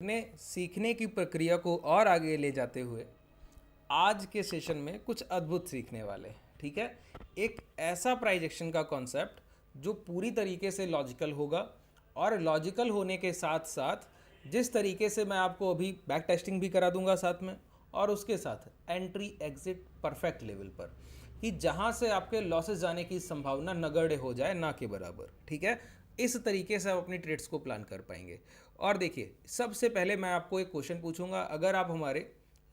अपने सीखने की प्रक्रिया को और आगे ले जाते हुए आज के सेशन में कुछ अद्भुत सीखने वाले हैं। ठीक है, एक ऐसा प्राइजेक्शन का कॉन्सेप्ट जो पूरी तरीके से लॉजिकल होगा और लॉजिकल होने के साथ साथ जिस तरीके से मैं आपको अभी बैक टेस्टिंग भी करा दूंगा साथ में, और उसके साथ एंट्री एग्जिट परफेक्ट लेवल पर कि जहां से आपके लॉसेस जाने की संभावना नगण्य हो जाए, ना के बराबर। ठीक है, इस तरीके से आप अपनी ट्रेड्स को प्लान कर पाएंगे। और देखिए, सबसे पहले मैं आपको एक क्वेश्चन पूछूंगा। अगर आप हमारे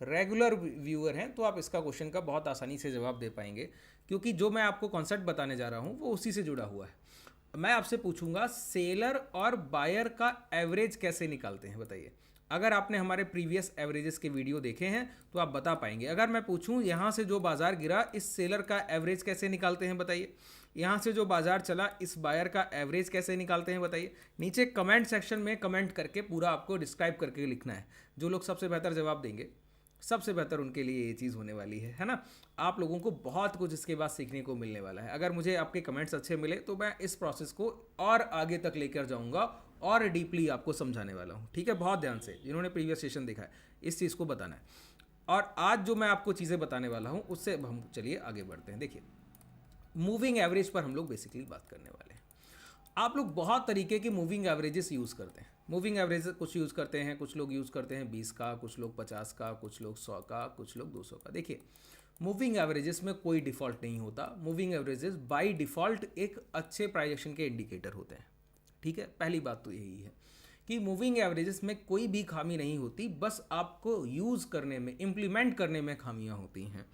रेगुलर व्यूअर हैं तो आप इसका क्वेश्चन का बहुत आसानी से जवाब दे पाएंगे, क्योंकि जो मैं आपको कॉन्सेप्ट बताने जा रहा हूं वो उसी से जुड़ा हुआ है। मैं आपसे पूछूंगा सेलर और बायर का एवरेज कैसे निकालते हैं, बताइए। अगर आपने हमारे प्रीवियस एवरेजेस के वीडियो देखे हैं तो आप बता पाएंगे। अगर मैं पूछूं यहां से जो बाजार गिरा इस सेलर का एवरेज कैसे निकालते हैं, बताइए। यहां से जो बाजार चला इस बायर का एवरेज कैसे निकालते हैं, बताइए। नीचे कमेंट सेक्शन में कमेंट करके पूरा आपको डिस्क्राइब करके लिखना है। जो लोग सबसे बेहतर जवाब देंगे, सबसे बेहतर उनके लिए ये चीज़ होने वाली है ना। आप लोगों को बहुत कुछ इसके बाद सीखने को मिलने वाला है। अगर मुझे आपके कमेंट्स अच्छे मिले तो मैं इस प्रोसेस को और आगे तक लेकर जाऊंगा और डीपली आपको समझाने वाला हूँ। ठीक है, बहुत ध्यान से जिन्होंने प्रीवियस सेशन देखा है इस चीज़ को बताना है। और आज जो मैं आपको चीज़ें बताने वाला हूँ उससे हम चलिए आगे बढ़ते हैं। देखिए, मूविंग एवरेज पर हम लोग बेसिकली बात करने वाले हैं। आप लोग बहुत तरीके की मूविंग एवरेजेस यूज़ करते हैं। मूविंग एवरेज कुछ यूज़ करते हैं, कुछ लोग यूज़ करते हैं 20 का, कुछ लोग 50 का, कुछ लोग 100 का, कुछ लोग 200 का। देखिए, मूविंग एवरेजेस में कोई डिफ़ॉल्ट नहीं होता। मूविंग एवरेजेस बाय डिफ़ॉल्ट एक अच्छे प्राइजेक्शन के इंडिकेटर होते हैं। ठीक है, पहली बात तो यही है कि मूविंग एवरेजेस में कोई भी खामी नहीं होती, बस आपको यूज़ करने में, इम्प्लीमेंट करने में खामियां होती हैं।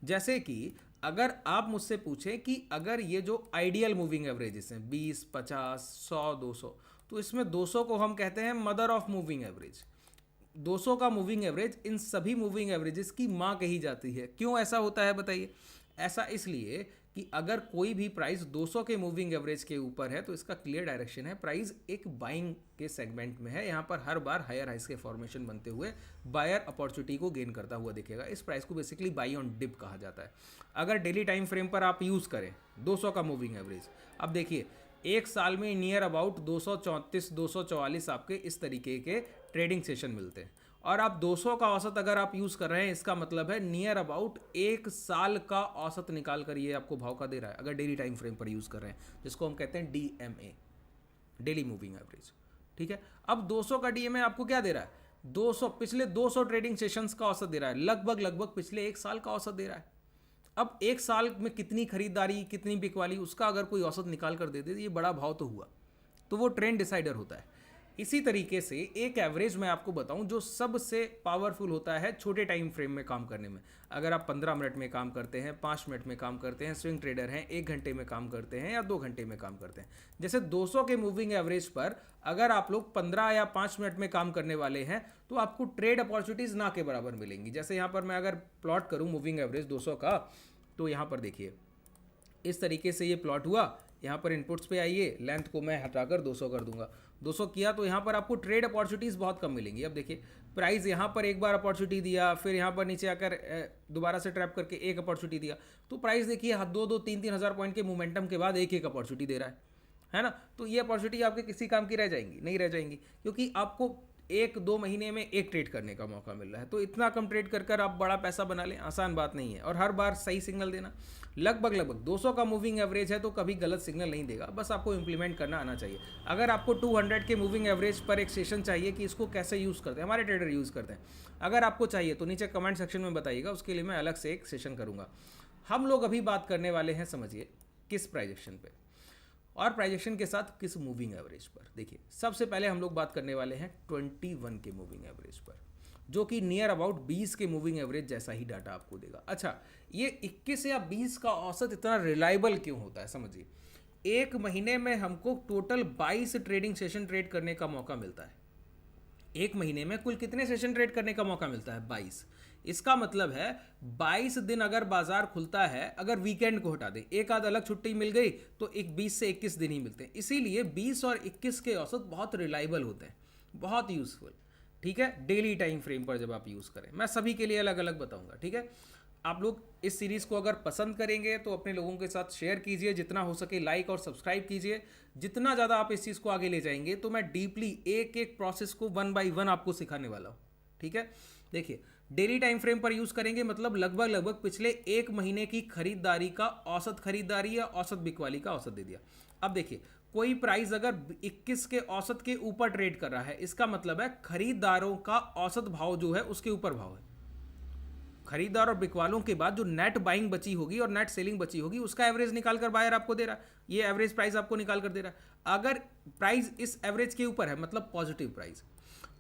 जैसे कि अगर आप मुझसे पूछें कि अगर ये जो आइडियल मूविंग एवरेजेस हैं 20, 50, 100, 200, तो इसमें 200 को हम कहते हैं मदर ऑफ मूविंग एवरेज। 200 का मूविंग एवरेज इन सभी मूविंग एवरेजेस की माँ कही जाती है। क्यों ऐसा होता है, बताइए। ऐसा इसलिए कि अगर कोई भी प्राइस 200 के मूविंग एवरेज के ऊपर है तो इसका क्लियर डायरेक्शन है, प्राइस एक बाइंग के सेगमेंट में है। यहाँ पर हर बार हायर हाइस के फॉर्मेशन बनते हुए बायर अपॉर्चुनिटी को गेन करता हुआ दिखेगा। इस प्राइस को बेसिकली बाई ऑन डिप कहा जाता है। अगर डेली टाइम फ्रेम पर आप यूज़ करें 200 का मूविंग एवरेज, अब देखिए एक साल में नियर अबाउट 234 244 आपके इस तरीके के ट्रेडिंग सेशन मिलते हैं। और आप 200 का औसत अगर आप यूज़ कर रहे हैं, इसका मतलब है नियर अबाउट एक साल का औसत निकाल कर ये आपको भाव का दे रहा है, अगर डेली टाइम फ्रेम पर यूज़ कर रहे हैं, जिसको हम कहते हैं DMA, डेली मूविंग एवरेज। ठीक है, अब 200 का DMA आपको क्या दे रहा है, 200 पिछले 200 ट्रेडिंग सेशंस का औसत दे रहा है, लगभग लगभग पिछले एक साल का औसत दे रहा है। अब एक साल में कितनी खरीदारी, कितनी बिकवाली, उसका अगर कोई औसत निकाल कर दे दे, ये बड़ा भाव तो हुआ, तो वो ट्रेंड डिसाइडर होता है। इसी तरीके से एक एवरेज मैं आपको बताऊं जो सबसे पावरफुल होता है छोटे टाइम फ्रेम में काम करने में। अगर आप 15 मिनट में काम करते हैं, 5 मिनट में काम करते हैं, स्विंग ट्रेडर हैं, 1 घंटे में काम करते हैं या 2 घंटे में काम करते हैं, जैसे 200 के मूविंग एवरेज पर अगर आप लोग 15 या 5 मिनट में काम करने वाले हैं तो आपको ट्रेड अपॉर्चुनिटीज़ ना के बराबर मिलेंगी। जैसे यहाँ पर मैं अगर प्लॉट करूँ मूविंग एवरेज 200 का, तो यहाँ पर देखिए इस तरीके से ये प्लॉट हुआ। यहाँ पर इनपुट्स पे आइए, लेंथ को मैं हटाकर 200 कर दूंगा। 200 किया तो यहाँ पर आपको ट्रेड अपॉर्चुनिटीज़ बहुत कम मिलेंगी। अब देखिए प्राइस यहाँ पर एक बार अपॉर्चुनिटी दिया, फिर यहाँ पर नीचे आकर दोबारा से ट्रैप करके एक अपॉर्चुनिटी दिया, तो प्राइस देखिए 2-3 हज़ार पॉइंट के मोमेंटम के बाद एक एक अपॉर्चुनिटी दे रहा है ना। तो ये अपॉर्चुनिटी आपके किसी काम की रह जाएंगी? नहीं रह जाएंगी, क्योंकि आपको 1-2 महीने में एक ट्रेड करने का मौका मिल रहा है। तो इतना कम ट्रेड कर कर आप बड़ा पैसा बना लें, आसान बात नहीं है। और हर बार सही सिग्नल देना, लगभग लगभग 200 का मूविंग एवरेज है तो कभी गलत सिग्नल नहीं देगा, बस आपको इंप्लीमेंट करना आना चाहिए। अगर आपको 200 के मूविंग एवरेज पर एक सेशन चाहिए कि इसको कैसे यूज़ करते हैं, हमारे ट्रेडर यूज़ करते हैं, अगर आपको चाहिए तो नीचे कमेंट सेक्शन में बताइएगा, उसके लिए मैं अलग से एक सेशन करूँगा। हम लोग अभी बात करने वाले हैं, समझिए, किस प्राइजेक्शन पे और प्राइजेक्शन के साथ किस मूविंग एवरेज पर। देखिए, सबसे पहले हम लोग बात करने वाले हैं 21 के मूविंग एवरेज पर, जो कि नियर अबाउट 20 के मूविंग एवरेज जैसा ही डाटा आपको देगा। अच्छा, ये 21 या 20 का औसत इतना रिलायबल क्यों होता है, समझिए। एक महीने में हमको टोटल 22 ट्रेडिंग सेशन ट्रेड करने का मौका मिलता है। एक महीने में कुल कितने सेशन ट्रेड करने का मौका मिलता है? 22। इसका मतलब है 22 दिन अगर बाजार खुलता है, अगर वीकेंड को हटा दें, एक आध अलग छुट्टी मिल गई तो एक 20 से 21 दिन ही मिलते हैं। इसीलिए 20 और 21 के औसत बहुत रिलायबल होते हैं, बहुत यूजफुल। ठीक है, डेली टाइम फ्रेम पर जब आप यूज़ करें, मैं सभी के लिए अलग अलग बताऊंगा। ठीक है, आप लोग इस सीरीज़ को अगर पसंद करेंगे तो अपने लोगों के साथ शेयर कीजिए, जितना हो सके लाइक और सब्सक्राइब कीजिए। जितना ज़्यादा आप इस चीज़ को आगे ले जाएंगे तो मैं डीपली एक एक प्रोसेस को वन बाय वन आपको सिखाने वाला हूँ। ठीक है, देखिए डेली टाइम फ्रेम पर यूज़ करेंगे, मतलब लगभग पिछले एक महीने की खरीदारी का औसत खरीदारी या औसत बिकवाली का औसत दे दिया। अब देखिए कोई प्राइस अगर 21 के औसत के ऊपर ट्रेड कर रहा है, इसका मतलब है खरीदारों का औसत भाव जो है उसके ऊपर भाव है। खरीदार और बिकवालों के बाद जो नेट बाइंग बची होगी और नेट सेलिंग बची होगी उसका एवरेज निकाल कर बायर आपको दे रहा है, ये एवरेज प्राइस आपको निकाल कर दे रहा है। अगर प्राइस इस एवरेज के ऊपर है मतलब पॉजिटिव प्राइस,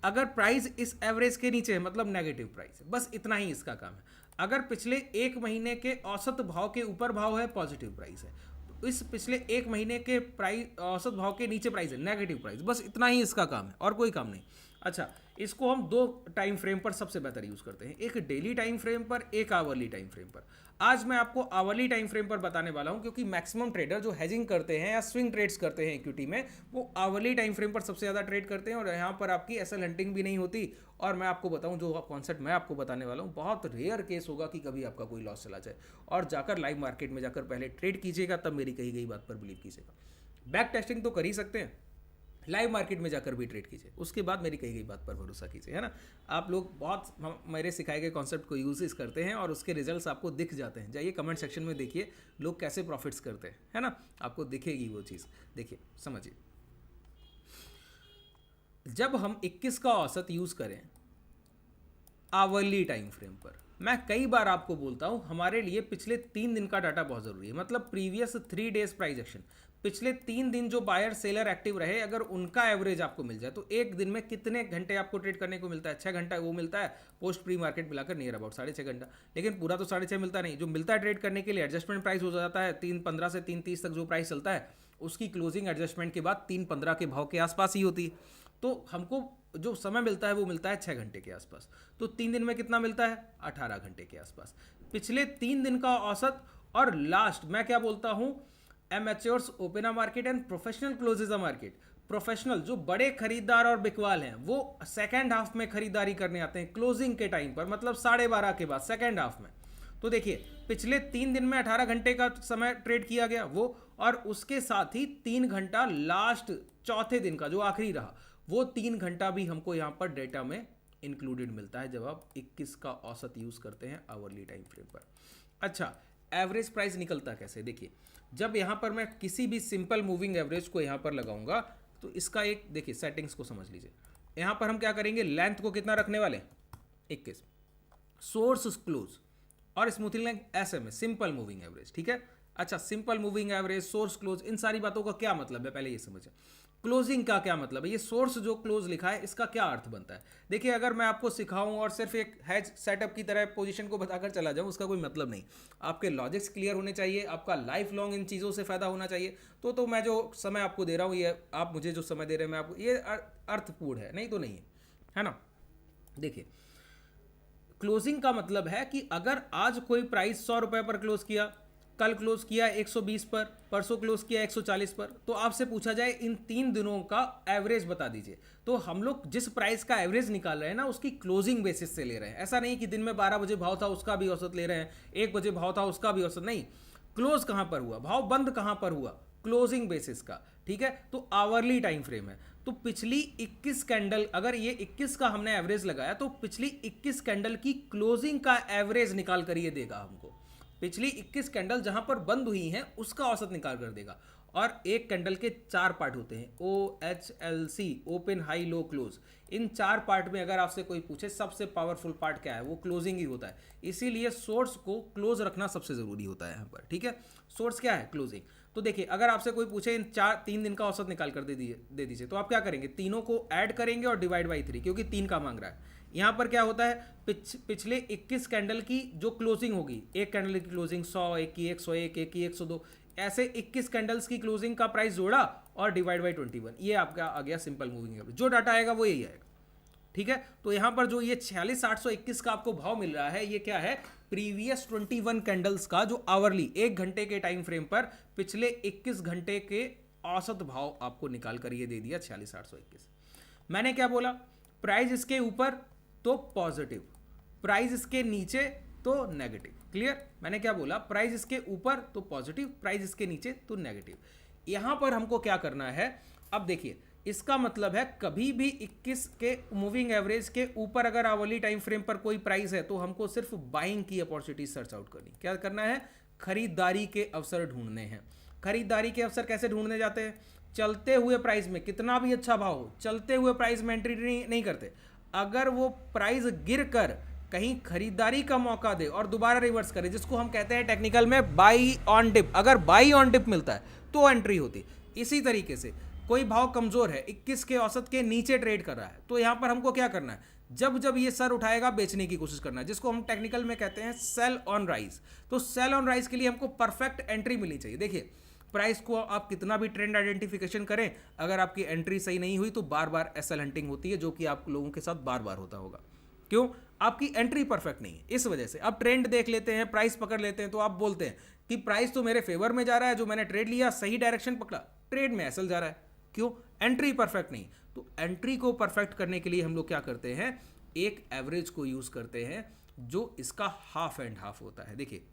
अगर प्राइस इस एवरेज के नीचे है मतलब नेगेटिव प्राइस है। बस इतना ही इसका काम है। अगर पिछले एक महीने के औसत भाव के ऊपर भाव है पॉजिटिव प्राइस है, तो इस पिछले एक महीने के प्राइस औसत भाव के नीचे प्राइस है नेगेटिव प्राइस। बस इतना ही इसका काम है और कोई काम नहीं। अच्छा, इसको हम दो टाइम फ्रेम पर सबसे बेहतर यूज करते हैं, एक डेली टाइम फ्रेम पर, एक आवरली टाइम फ्रेम पर। आज मैं आपको आवरली टाइम फ्रेम पर बताने वाला हूं क्योंकि मैक्सिमम ट्रेडर जो हेजिंग करते हैं या स्विंग ट्रेड्स करते हैं इक्विटी में, वो आवरली टाइम फ्रेम पर सबसे ज़्यादा ट्रेड करते हैं और यहाँ पर आपकी एसएल हंटिंग भी नहीं होती। और मैं आपको बताऊं जो कॉन्सेप्ट मैं आपको बताने वाला हूँ, बहुत रेयर केस होगा कि कभी आपका कोई लॉस चला जाए। और जाकर लाइव मार्केट में जाकर पहले ट्रेड कीजिएगा, तब मेरी कही गई बात पर बिलीव कीजिएगा। बैक टेस्टिंग तो कर ही सकते हैं, लाइव मार्केट में जाकर भी ट्रेड कीजिए, उसके बाद मेरी कही गई बात पर भरोसा कीजिए, है ना। आप लोग बहुत मेरे सिखाए गए कॉन्सेप्ट को यूज करते हैं और उसके रिजल्ट्स आपको दिख जाते हैं। जाइए कमेंट सेक्शन में देखिए लोग कैसे प्रॉफिट्स करते हैं, है ना, आपको दिखेगी वो चीज़। देखिए समझिए, जब हम 21 का औसत यूज़ करें आवरली टाइम फ्रेम पर, मैं कई बार आपको बोलता हूं हमारे लिए पिछले 3 दिन का डाटा बहुत ज़रूरी है, मतलब प्रीवियस 3 डेज प्राइस एक्शन। पिछले 3 दिन जो बायर सेलर एक्टिव रहे, अगर उनका एवरेज आपको मिल जाए तो एक दिन में कितने घंटे आपको ट्रेड करने को मिलता है? 6 घंटा वो मिलता है, पोस्ट प्री मार्केट मिलाकर नियर अबाउट 6.5 घंटा। लेकिन पूरा तो 6.5 मिलता नहीं, जो मिलता है ट्रेड करने के लिए एडजस्टमेंट प्राइस हो जाता है 3.15 से 3.30 तक जो प्राइस चलता है, उसकी क्लोजिंग एडजस्टमेंट के बाद 3.15 के भाव के आसपास ही होती है। तो हमको जो समय मिलता है वो मिलता है 6 घंटे के आसपास। तो 3 दिन में कितना मिलता है? 18 घंटे के आसपास। पिछले 3 दिन का औसत और लास्ट मैं क्या बोलता हूं, amateurs open a market and professional closes a market. Professional जो बड़े खरीदार और बिकवाल हैं वो सेकेंड हाफ में खरीदारी करने आते हैं क्लोजिंग के टाइम पर, मतलब 12:30 के बाद सेकेंड हाफ में। तो देखिए पिछले 3 दिन में 18 घंटे का समय ट्रेड किया गया वो, और उसके साथ ही 3 घंटा लास्ट चौथे दिन का जो आखिरी रहा, वो 3 घंटा भी हमको यहाँ पर डेटा में इंक्लूडेड मिलता है जब आप 21 का औसत यूज़ करते हैं आवरली टाइम फ्रेम पर। अच्छा, एवरेज प्राइस निकलता कैसे? देखिए जब यहाँ पर मैं किसी भी सिंपल मूविंग एवरेज को यहाँ पर लगाऊंगा तो इसका एक देखिए सेटिंग्स को समझ लीजिए। यहाँ पर हम क्या करेंगे, लेंथ को कितना रखने वाले? 21। सोर्स क्लोज और smoothing length SMA, simple moving average. ठीक है, अच्छा simple moving average, source close, इन सारी बातों का क्या मतलब है पहले ये समझें। क्लोजिंग का क्या मतलब है, ये सोर्स जो क्लोज लिखा है इसका क्या अर्थ बनता है? देखिए अगर मैं आपको सिखाऊं और सिर्फ एक हैज सेटअप की तरह पोजीशन को बताकर चला जाऊं, उसका कोई मतलब नहीं। आपके लॉजिक्स क्लियर होने चाहिए, आपका लाइफ लॉन्ग इन चीज़ों से फायदा होना चाहिए। तो मैं जो समय आपको दे रहा हूँ, ये आप मुझे जो समय दे रहे हैं मैं आपको, ये अर्थपूर्ण है, नहीं तो नहीं है ना। देखिए क्लोजिंग का मतलब है कि अगर आज कोई प्राइस 100 रुपए पर क्लोज किया, कल क्लोज किया 120 पर, परसों क्लोज किया 140 पर, तो आपसे पूछा जाए इन 3 दिनों का एवरेज बता दीजिए, तो हम लोग जिस प्राइस का एवरेज निकाल रहे हैं ना उसकी क्लोजिंग बेसिस से ले रहे हैं। ऐसा नहीं कि दिन में 12 बजे भाव था उसका भी औसत ले रहे हैं, 1 बजे भाव था उसका भी औसत, नहीं। क्लोज कहां पर हुआ, भाव बंद कहां पर हुआ, क्लोजिंग बेसिस का। ठीक है, तो आवरली टाइम फ्रेम है, तो पिछली 21 कैंडल, अगर ये 21 का हमने एवरेज लगाया तो पिछली 21 कैंडल की क्लोजिंग का एवरेज निकाल कर ये देगा हमको। पिछली 21 कैंडल जहां पर बंद हुई हैं उसका औसत निकाल कर देगा। और एक कैंडल के 4 पार्ट होते हैं, OHLC, open high low close. इन 4 पार्ट में अगर आपसे कोई पूछे सबसे पावरफुल पार्ट क्या है, वो क्लोजिंग ही होता है। इसीलिए सोर्स को क्लोज रखना सबसे जरूरी होता है यहाँ पर। ठीक है, सोर्स क्या है? क्लोजिंग। तो देखिए अगर आपसे कोई पूछे इन 3 दिन का औसत निकाल कर दे दीजिए, तो आप क्या करेंगे, तीनों को ऐड करेंगे और डिवाइड बाई 3, क्योंकि 3 का मांग रहा है। यहाँ पर क्या होता है, पिछले 21 कैंडल की जो क्लोजिंग होगी, एक कैंडल की क्लोजिंग 100, एक की 101, एक की 102, ऐसे 21 कैंडल्स की क्लोजिंग का प्राइस जोड़ा और डिवाइड बाई 21, ये आपका आ गया सिंपल मूविंग एवरेज। जो डाटा आएगा वो यही आएगा। ठीक है, तो यहां पर जो ये 46,821 का आपको भाव मिल रहा है, ये क्या है, प्रीवियस 21 कैंडल्स का जो आवरली 1 घंटे के टाइम फ्रेम पर पिछले 21 घंटे के औसत भाव आपको निकाल कर ये दे दिया 46,821। मैंने क्या बोला, प्राइस इसके ऊपर तो पॉजिटिव, प्राइस इसके नीचे तो तो नेगेटिव। क्लियर? मैंने क्या बोला, प्राइस इसके ऊपर तो पॉजिटिव, प्राइस इसके नीचे तो नेगेटिव। यहां पर हमको क्या करना है, अब देखिए इसका मतलब है कभी भी 21 के मूविंग एवरेज के ऊपर अगर आवली टाइम फ्रेम पर कोई प्राइस है तो हमको सिर्फ बाइंग की अपॉर्चुनिटी सर्च आउट करनी। क्या करना है, खरीदारी के अवसर ढूंढने हैं। खरीदारी के अवसर कैसे ढूंढने जाते हैं, चलते हुए प्राइस में, कितना भी अच्छा भाव हो, चलते हुए प्राइस में एंट्री नहीं करते। अगर वो प्राइस गिर कर कहीं खरीदारी का मौका दे और दोबारा रिवर्स करे, जिसको हम कहते हैं टेक्निकल में बाई ऑन डिप, अगर बाई ऑन डिप मिलता है तो एंट्री होती। इसी तरीके से कोई भाव कमजोर है, 21 के औसत के नीचे ट्रेड कर रहा है, तो यहां पर हमको क्या करना है, जब जब ये सर उठाएगा बेचने की कोशिश करना है, जिसको हम टेक्निकल में कहते हैं सेल ऑन राइज। तो सेल ऑन राइज के लिए हमको परफेक्ट एंट्री मिलनी चाहिए। देखिए प्राइस को आप कितना भी ट्रेंड आइडेंटिफिकेशन करें, अगर आपकी एंट्री सही नहीं हुई तो बार बार एसएल हंटिंग होती है, जो कि आप लोगों के साथ बार बार होता होगा। क्यों? आपकी एंट्री परफेक्ट नहीं है, इस वजह से। अब ट्रेंड देख लेते हैं, प्राइस पकड़ लेते हैं, तो आप बोलते हैं कि प्राइस तो मेरे फेवर में जा रहा है, जो मैंने ट्रेड लिया सही डायरेक्शन पकड़ा, ट्रेड में एसएल जा रहा है। क्यों? एंट्री परफेक्ट नहीं। तो एंट्री को परफेक्ट करने के लिए हम लोग क्या करते हैं, एक एवरेज को यूज करते हैं जो इसका हाफ एंड हाफ होता है। देखिए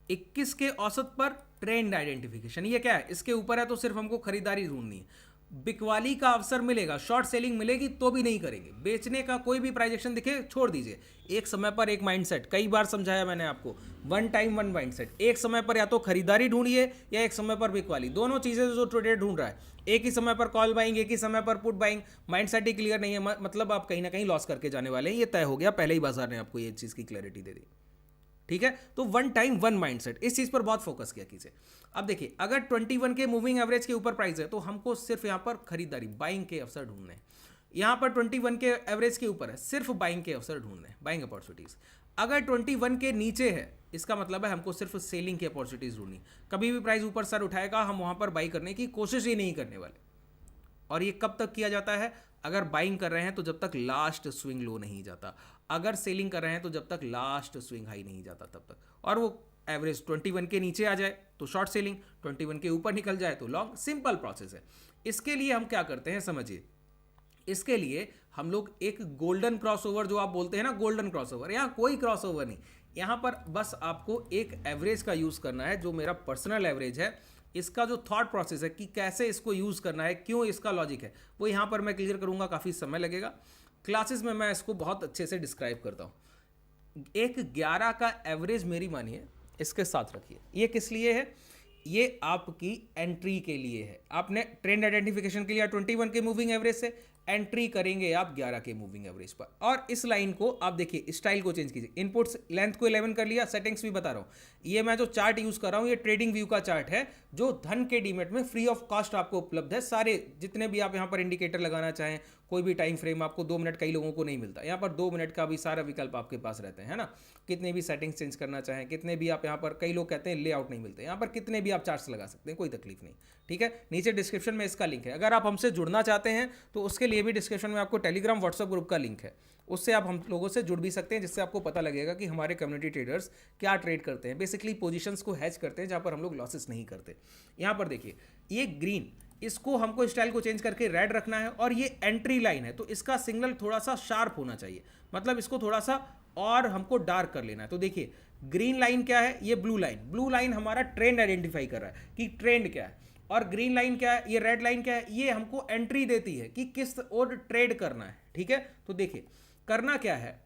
21 के औसत पर ट्रेंड आइडेंटिफिकेशन, ये क्या है, इसके ऊपर है तो सिर्फ हमको खरीदारी ढूंढनी है। बिकवाली का अवसर मिलेगा, शॉर्ट सेलिंग मिलेगी तो भी नहीं करेंगे। बेचने का कोई भी प्राइजेक्शन दिखे छोड़ दीजिए। एक समय पर एक माइंडसेट, कई बार समझाया मैंने आपको, वन टाइम वन माइंडसेट। एक समय पर या तो खरीदारी ढूंढिए या एक समय पर बिकवाली, दोनों चीजें जो ट्रेडर ढूंढ रहा है। एक ही समय पर कॉल बाइंग, एक ही समय पर पुट बाइंग, माइंडसेट ही क्लियर नहीं है, मतलब आप कहीं ना कहीं लॉस करके जाने वाले हैं। ये तय हो गया, पहले ही बाजार ने आपको ये चीज की क्लैरिटी दे दी। ठीक है, तो वन टाइम वन माइंडसेट, इस चीज पर बहुत फोकस किया कीजिए। अब देखिए अगर 21 के मूविंग एवरेज के ऊपर प्राइस है तो हमको सिर्फ यहां पर खरीदारी, बाइंग के अवसर ढूंढने हैं। यहां पर 21 के एवरेज के ऊपर है, सिर्फ बाइंग के अवसर ढूंढने हैं, बाइंग अपॉर्चुनिटीज। अगर 21 के नीचे है, इसका मतलब है हमको सिर्फ सेलिंग की अपॉर्चुनिटीज ढूंढनी। कभी भी प्राइस ऊपर सर उठाएगा हम वहां पर बाई करने की कोशिश ही नहीं करने वाले। और ये कब तक किया जाता है, अगर बाइंग कर रहे हैं तो जब तक लास्ट स्विंग लो नहीं जाता, अगर सेलिंग कर रहे हैं तो जब तक लास्ट स्विंग हाई नहीं जाता तब तक। और वो एवरेज 21 के नीचे आ जाए तो शॉर्ट सेलिंग, 21 के ऊपर निकल जाए तो लॉन्ग। सिंपल प्रोसेस है। इसके लिए हम क्या करते हैं समझिए, इसके लिए हम लोग एक गोल्डन क्रॉसओवर, जो आप बोलते हैं ना गोल्डन क्रॉसओवर, यहाँ कोई क्रॉसओवर नहीं, यहाँ पर बस आपको एक एवरेज का यूज करना है, जो मेरा पर्सनल एवरेज है। इसका जो थॉट प्रोसेस है कि कैसे इसको यूज करना है, क्यों इसका लॉजिक है, वो यहाँ पर मैं क्लियर करूंगा, काफी समय लगेगा। क्लासेस में मैं इसको बहुत अच्छे से डिस्क्राइब करता हूँ। एक 11 का एवरेज मेरी मानिए इसके साथ रखिए। ये किस लिए है, ये आपकी एंट्री के लिए है। आपने ट्रेंड आइडेंटिफिकेशन के लिए 21 के मूविंग एवरेज से एंट्री करेंगे आप 11 के मूविंग एवरेज पर। और इस लाइन को आप देखिए, स्टाइल को चेंज कीजिए, इनपुट्स लेंथ को 11 कर लिया, सेटिंग्स भी बता रहा हूं। ये मैं जो चार्ट यूज कर रहा हूं ये ट्रेडिंग व्यू का चार्ट है, जो धन के डीमेट में फ्री ऑफ कॉस्ट आपको उपलब्ध है। सारे जितने भी आप यहां पर इंडिकेटर लगाना चाहें, कोई भी टाइम फ्रेम, आपको 2 मिनट कई लोगों को नहीं मिलता, यहाँ पर 2 मिनट का भी सारा विकल्प आपके पास रहते हैं, है ना। कितने भी सेटिंग्स चेंज करना चाहें, कितने भी आप यहाँ पर, कई लोग कहते हैं लेआउट नहीं मिलते, यहाँ पर कितने भी आप चार्ट्स लगा सकते हैं, कोई तकलीफ नहीं। ठीक है, नीचे डिस्क्रिप्शन में इसका लिंक है। अगर आप हमसे जुड़ना चाहते हैं तो उसके लिए भी डिस्क्रिप्शन में आपको टेलीग्राम व्हाट्सएप ग्रुप का लिंक है, उससे आप हम लोगों से जुड़ भी सकते हैं, जिससे आपको पता लगेगा कि हमारे कम्युनिटी ट्रेडर्स क्या ट्रेड करते हैं। बेसिकली पोजीशंस को हैच करते हैं, जहाँ पर हम लोग लॉसेस नहीं करते। यहाँ पर देखिए ये ग्रीन, इसको हमको स्टाइल को चेंज करके रेड रखना है, और ये एंट्री लाइन है तो इसका सिग्नल थोड़ा सा शार्प होना चाहिए, मतलब इसको थोड़ा सा और हमको डार्क कर लेना है। तो देखिए ग्रीन लाइन क्या है, ये ब्लू लाइन, ब्लू लाइन हमारा ट्रेंड आइडेंटिफाई कर रहा है कि ट्रेंड क्या है, और ग्रीन लाइन क्या है, ये रेड लाइन क्या है, ये हमको एंट्री देती है कि किस ओर ट्रेड करना है। ठीक है, तो देखिए करना क्या है,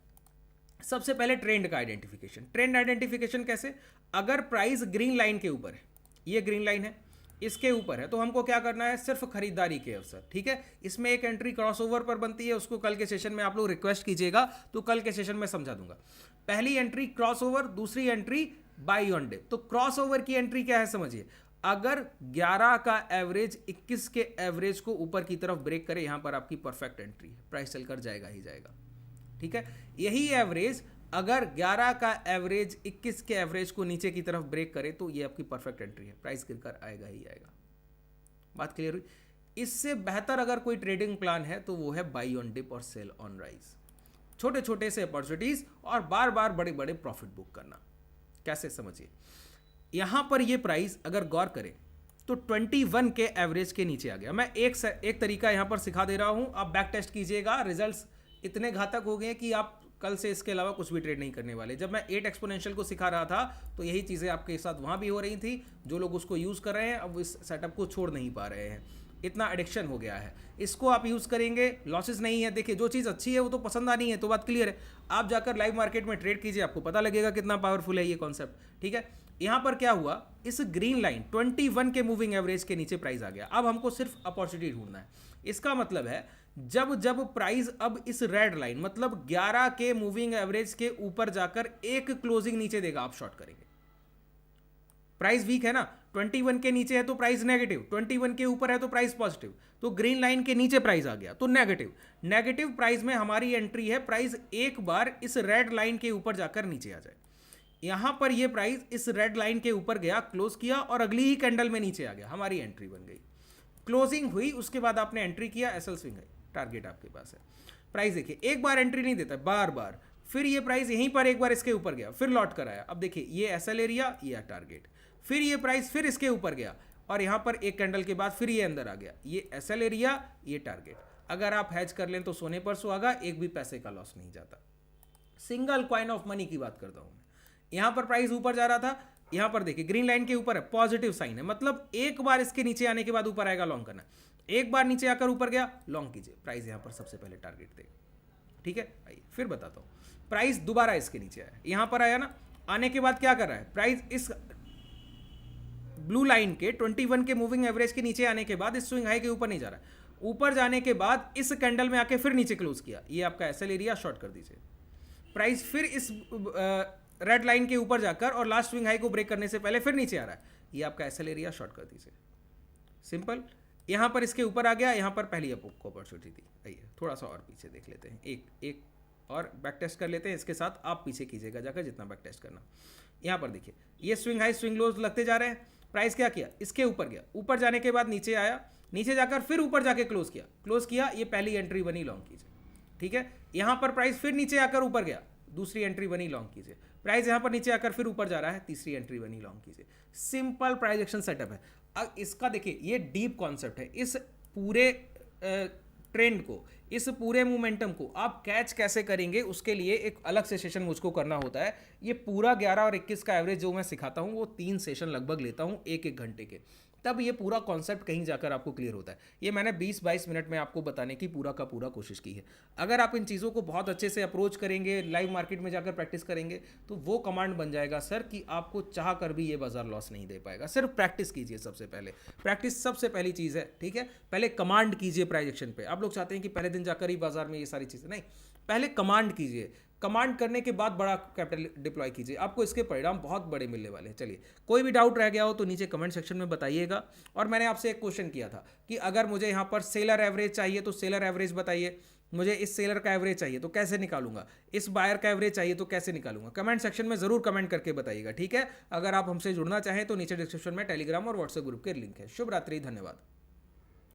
सबसे पहले ट्रेंड का आइडेंटिफिकेशन। ट्रेंड आइडेंटिफिकेशन कैसे, अगर प्राइस ग्रीन लाइन के ऊपर है, ये ग्रीन लाइन है, इसके ऊपर है, तो हमको क्या करना है, सिर्फ खरीदारी के अवसर। ठीक है, इसमें एक एंट्री क्रॉसओवर पर बनती है, उसको कल के सेशन में आप लोग रिक्वेस्ट कीजिएगा तो कल के सेशन में समझा दूंगा। पहली एंट्री क्रॉसओवर, दूसरी एंट्री बाई ऑन डिप। तो क्रॉसओवर की एंट्री क्या है समझिए, अगर 11 का एवरेज 21 के एवरेज को ऊपर की तरफ ब्रेक करे, यहां पर आपकी परफेक्ट एंट्री है, प्राइस चलकर जाएगा ही जाएगा। ठीक है, यही एवरेज अगर 11 का एवरेज 21 के एवरेज को नीचे की तरफ ब्रेक करे तो ये आपकी परफेक्ट एंट्री है, प्राइस गिरकर आएगा ही आएगा। बात क्लियर हुई। इससे बेहतर अगर कोई ट्रेडिंग प्लान है तो वो है बाई ऑन डिप और सेल ऑन राइज। छोटे छोटे से अपॉर्चुनिटीज और बार बार बड़े बड़े प्रॉफिट बुक करना। कैसे समझिए, यहां पर ये प्राइस अगर गौर करें तो 21 के एवरेज के नीचे आ गया। मैं एक तरीका यहां पर सिखा दे रहा हूं, आप बैक टेस्ट कीजिएगा। रिजल्ट्स इतने घातक हो गए कि आप कल से इसके अलावा कुछ भी ट्रेड नहीं करने वाले। जब मैं 8 एक्सपोनेंशियल को सिखा रहा था तो यही चीज़ें आपके साथ वहाँ भी हो रही थी। जो लोग उसको यूज़ कर रहे हैं अब इस सेटअप को छोड़ नहीं पा रहे हैं, इतना एडिक्शन हो गया है। इसको आप यूज़ करेंगे, लॉसेस नहीं है। देखिए जो चीज़ अच्छी है वो तो पसंद आनी है, तो बात क्लियर है। आप जाकर लाइव मार्केट में ट्रेड कीजिए, आपको पता लगेगा कितना पावरफुल है ये कॉन्सेप्ट, ठीक है। यहाँ पर क्या हुआ, इस ग्रीन लाइन 21 के मूविंग एवरेज के नीचे प्राइस आ गया। अब हमको सिर्फ अपॉर्चुनिटी ढूंढना है। इसका मतलब है जब जब प्राइस अब इस रेड लाइन मतलब 11 के मूविंग एवरेज के ऊपर जाकर एक क्लोजिंग नीचे देगा, आप शॉर्ट करेंगे। प्राइस वीक है ना, 21 के नीचे है तो प्राइस नेगेटिव, 21 के ऊपर है तो प्राइस पॉजिटिव। तो ग्रीन लाइन के नीचे प्राइस आ गया तो नेगेटिव। नेगेटिव प्राइस में हमारी एंट्री है, प्राइस एक बार इस रेड लाइन के ऊपर जाकर नीचे आ जाए। यहां पर ये प्राइस इस रेड लाइन के ऊपर गया, क्लोज किया और अगली ही कैंडल में नीचे आ गया, हमारी एंट्री बन गई। क्लोजिंग हुई, उसके बाद आपने एंट्री किया, एसएल स्विंग है, टारगेट आपके पास है। प्राइस देखिए एक बार एंट्री नहीं देता, बार बार। फिर ये प्राइस यहीं पर एक बार इसके ऊपर गया, फिर लौट कर आया। अब देखिए ये एसएल एरिया, ये टारगेट। फिर ये प्राइस फिर इसके ऊपर गया और यहां पर एक कैंडल के बाद फिर ये अंदर आ गया, ये एसएल एरिया, ये टारगेट। अगर आप हैज कर लें तो सोने पर सुहागा, एक भी पैसे का लॉस नहीं जाता। सिंगल कॉइन ऑफ मनी की बात करता हूं मैं। यहां पर प्राइस ऊपर जा रहा था, यहां पर देखिए ग्रीन लाइन के ऊपर है, पॉजिटिव साइन है, मतलब एक बार इसके नीचे आने के बाद ऊपर आएगा, लॉन्ग करना। एक बार नीचे आकर ऊपर गया, लॉन्ग कीजिए। प्राइस यहां पर सबसे पहले टारगेट देगा, ठीक है। आइए फिर बताता हूं। प्राइस दोबारा इसके नीचे आया, यहां पर आया ना, आने के बाद क्या कर रहा है, प्राइस इस ब्लू लाइन के 21 के मूविंग एवरेज के नीचे आने के बाद इस स्विंग हाई के ऊपर नहीं जा रहा है। ऊपर जाने के बाद इस कैंडल में आके फिर नीचे क्लोज किया, ये आपका एसएल एरिया, शॉर्ट कर दीजिए। प्राइस फिर इस रेड लाइन के ऊपर जाकर और लास्ट स्विंग हाई को ब्रेक करने से पहले फिर नीचे आ रहा है, ये आपका एसएल एरिया, शॉर्ट कर दीजिए। सिंपल। यहां पर इसके ऊपर आ गया, यहां पर पहली अपॉर्चुनिटी थी। आइए थोड़ा सा और पीछे देख लेते हैं, एक और बैक टेस्ट कर लेते हैं इसके साथ। आप पीछे कीजिएगा जाकर जितना बैक टेस्ट करना। यहां पर देखिए ये स्विंग हाई स्विंग लोज लगते जा रहे हैं। प्राइस क्या किया, इसके ऊपर गया, ऊपर जाने के बाद नीचे आया, नीचे जाकर फिर ऊपर जाके क्लोज किया, ये पहली एंट्री बनी, लॉन्ग कीजिए, ठीक है। यहां पर प्राइस फिर नीचे आकर ऊपर गया, दूसरी एंट्री बनी, लॉन्ग कीजिए। प्राइस यहां पर नीचे आकर फिर ऊपर जा रहा है, तीसरी एंट्री बनी, लॉन्ग कीजिए। सिंपल प्राइस एक्शन सेटअप है। अब इसका देखिए ये डीप कॉन्सेप्ट है। इस पूरे ट्रेंड को, इस पूरे मोमेंटम को आप कैच कैसे करेंगे, उसके लिए एक अलग से सेशन मुझको करना होता है। ये पूरा 11 और 21 का एवरेज जो मैं सिखाता हूँ वो 3 सेशन लगभग लेता हूँ, एक घंटे के, तब ये पूरा कॉन्सेप्ट कहीं जाकर आपको क्लियर होता है। ये मैंने 20-22 मिनट में आपको बताने की पूरा का पूरा कोशिश की है। अगर आप इन चीज़ों को बहुत अच्छे से अप्रोच करेंगे, लाइव मार्केट में जाकर प्रैक्टिस करेंगे, तो वो कमांड बन जाएगा सर कि आपको चाह कर भी ये बाजार लॉस नहीं दे पाएगा। सिर्फ प्रैक्टिस कीजिए, सबसे पहले प्रैक्टिस सबसे पहली चीज़ है, ठीक है। पहले कमांड कीजिए प्राइस एक्शन पे। आप लोग चाहते हैं कि पहले दिन जाकर ही बाजार में ये सारी चीज़ें, नहीं, पहले कमांड कीजिए। कमांड करने के बाद बड़ा कैपिटल डिप्लॉय कीजिए, आपको इसके परिणाम बहुत बड़े मिलने वाले हैं। चलिए कोई भी डाउट रह गया हो तो नीचे कमेंट सेक्शन में बताइएगा। और मैंने आपसे एक क्वेश्चन किया था कि अगर मुझे यहाँ पर सेलर एवरेज चाहिए तो सेलर एवरेज बताइए, मुझे इस सेलर का एवरेज चाहिए तो कैसे निकालूंगा, इस बायर का एवरेज चाहिए तो कैसे निकालूंगा। कमेंट सेक्शन में जरूर कमेंट करके बताइएगा, ठीक है। अगर आप हमसे जुड़ना चाहें तो नीचे डिस्क्रिप्शन में टेलीग्राम और व्हाट्सएप ग्रुप के लिंक है। शुभ रात्रि, धन्यवाद।